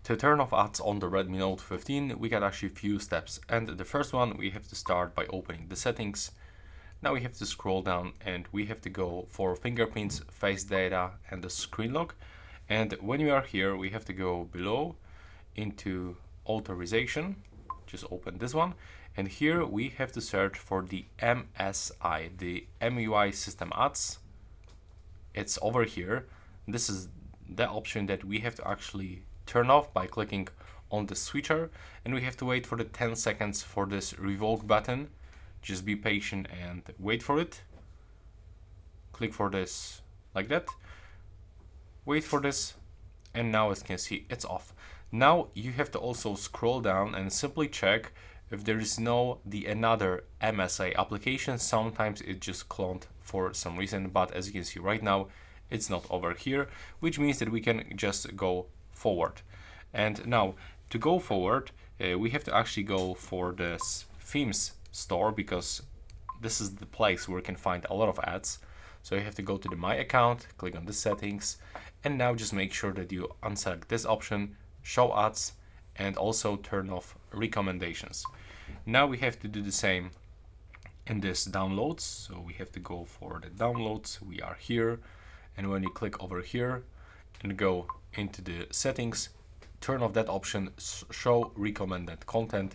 To turn off ads on the Redmi Note 15, we got actually a few steps. And the first one, we have to start by opening the settings. Now we have to scroll down and we have to go for fingerprints, face data, and the screen lock. And when we are here, we have to go below into authorization. Just open this one. And here we have to search for the MSI, the MUI system ads. It's over here. This is the option that we have to actually turn off by clicking on the switcher, and we have to wait for the 10 seconds for this revoke button. Just be patient and wait for it. Click for this like that. Wait for this, and now as you can see, it's off. Now you have to also scroll down and simply check if there is another MSA application. Sometimes it just cloned for some reason, but as you can see right now, it's not over here, which means that we can just go forward. And now to go forward, we have to actually go for this themes store, because this is the place where we can find a lot of ads. So you have to go to the My Account, click on the settings, and now just make sure that you unselect this option, show ads, and also turn off recommendations. Now we have to do the same in this downloads. So we have to go for the downloads. We are here, and when you click over here and go into the settings, turn off that option, show recommended content,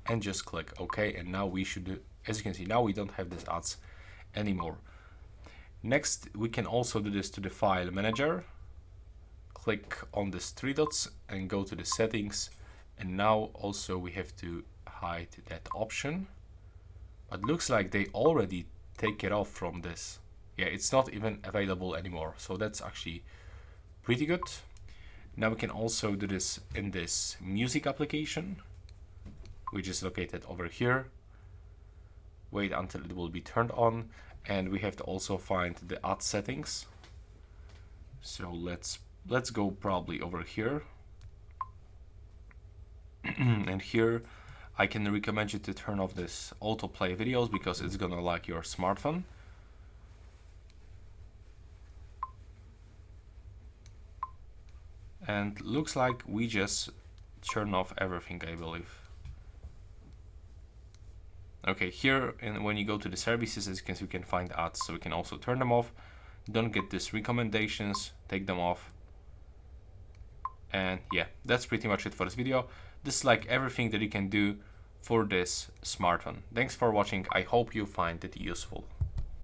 and just click OK. And now we should do, as you can see, now we don't have these ads anymore. Next, we can also do this to the file manager. Click on these three dots and go to the settings. And now also we have to hide that option. But looks like they already take it off from this. Yeah, it's not even available anymore. So that's actually pretty good. Now we can also do this in this music application, which is located over here. Wait until it will be turned on, and we have to also find the ad settings. So let's go probably over here. And here I can recommend you to turn off this autoplay videos, because it's gonna like your smartphone. And looks like we just turn off everything, I believe. Okay, here, and when you go to the services, as you can see, we can find ads, so we can also turn them off. Don't get these recommendations, take them off. And yeah, that's pretty much it for this video. This is like everything that you can do for this smartphone. Thanks for watching. I hope you find it useful.